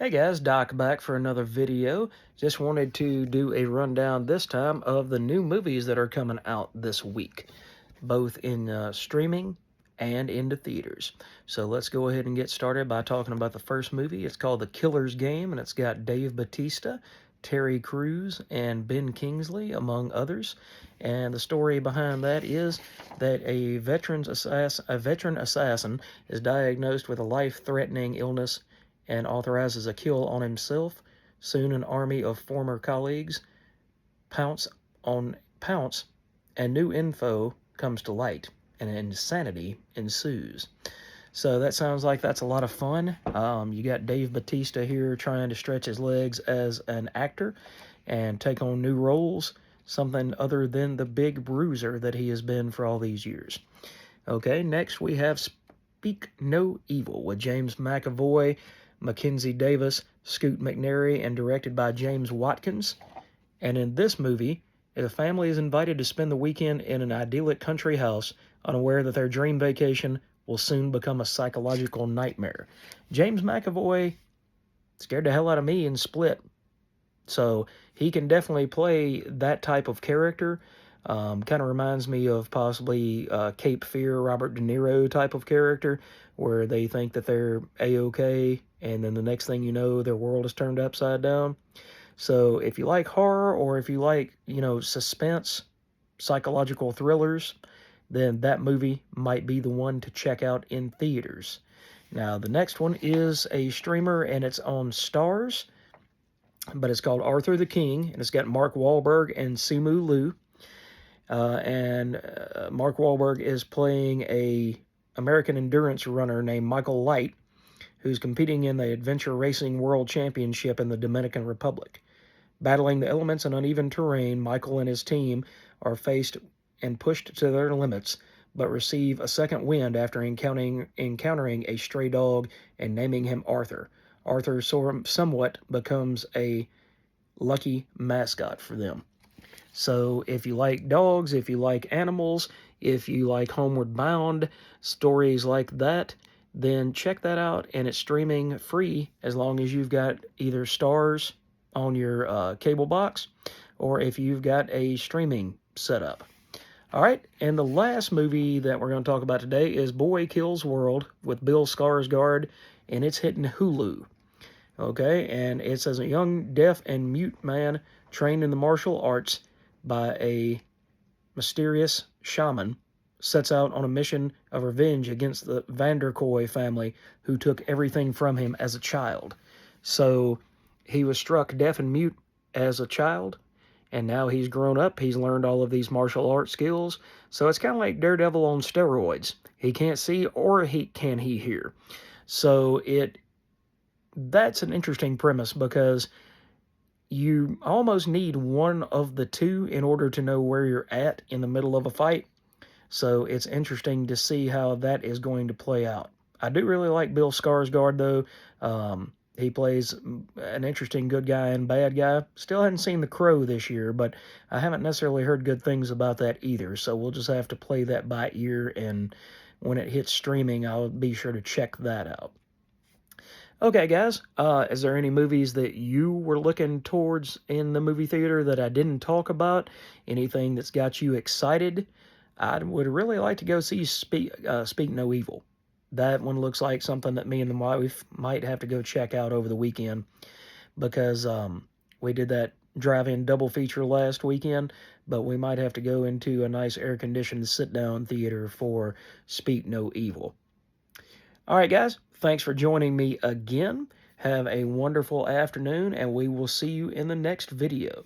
Hey guys, Doc back for another video. Just wanted to do a rundown this time of the new movies that are coming out this week, both in streaming and into theaters. So let's go ahead and get started by talking about the first movie. It's called The Killer's Game, and it's got Dave Bautista, Terry Crews, and Ben Kingsley, among others. And the story behind that is that a veteran assassin is diagnosed with a life-threatening illness and authorizes a kill on himself. Soon an army of former colleagues pounce, and new info comes to light, and insanity ensues. So that sounds like that's a lot of fun. You got Dave Bautista here trying to stretch his legs as an actor and take on new roles, something other than the big bruiser that he has been for all these years. Okay, next we have Speak No Evil with James McAvoy, Mackenzie Davis, Scoot McNairy, and directed by James Watkins. And in this movie, a family is invited to spend the weekend in an idyllic country house, unaware that their dream vacation will soon become a psychological nightmare. James McAvoy scared the hell out of me in Split, so he can definitely play that type of character. Kind of reminds me of possibly Cape Fear, Robert De Niro type of character, where they think that they're A-okay, and then the next thing you know, their world is turned upside down. So if you like horror, or if you like, suspense, psychological thrillers, then that movie might be the one to check out in theaters. Now, the next one is a streamer, and it's on Starz, but it's called Arthur the King, and it's got Mark Wahlberg and Simu Liu. Mark Wahlberg is playing a American endurance runner named Michael Light, who's competing in the Adventure Racing World Championship in the Dominican Republic. Battling the elements and uneven terrain, Michael and his team are faced and pushed to their limits, but receive a second wind after encountering a stray dog and naming him Arthur. Arthur somewhat becomes a lucky mascot for them. So if you like dogs, if you like animals, if you like Homeward Bound, stories like that, then check that out, and it's streaming free as long as you've got either Starz on your cable box, or if you've got a streaming setup. All right, and the last movie that we're going to talk about today is Boy Kills World with Bill Skarsgård, and it's hitting Hulu. Okay, and it's as a young deaf and mute man trained in the martial arts by a mysterious shaman sets out on a mission of revenge against the Vanderkoy family, who took everything from him as a child. So he was struck deaf and mute as a child, and now he's grown up. He's learned all of these martial arts skills. So it's kind of like Daredevil on steroids. He can't see, or can he hear? So that's an interesting premise, because you almost need one of the two in order to know where you're at in the middle of a fight. So it's interesting to see how that is going to play out. I do really like Bill Skarsgård, though. He plays an interesting good guy and bad guy. Still hadn't seen The Crow this year, but I haven't necessarily heard good things about that either. So we'll just have to play that by ear, and when it hits streaming, I'll be sure to check that out. Okay, guys, is there any movies that you were looking towards in the movie theater that I didn't talk about? Anything that's got you excited? I would really like to go see Speak No Evil. That one looks like something that me and the wife might have to go check out over the weekend, because we did that drive-in double feature last weekend, but we might have to go into a nice air-conditioned sit-down theater for Speak No Evil. All right, guys, thanks for joining me again. Have a wonderful afternoon, and we will see you in the next video.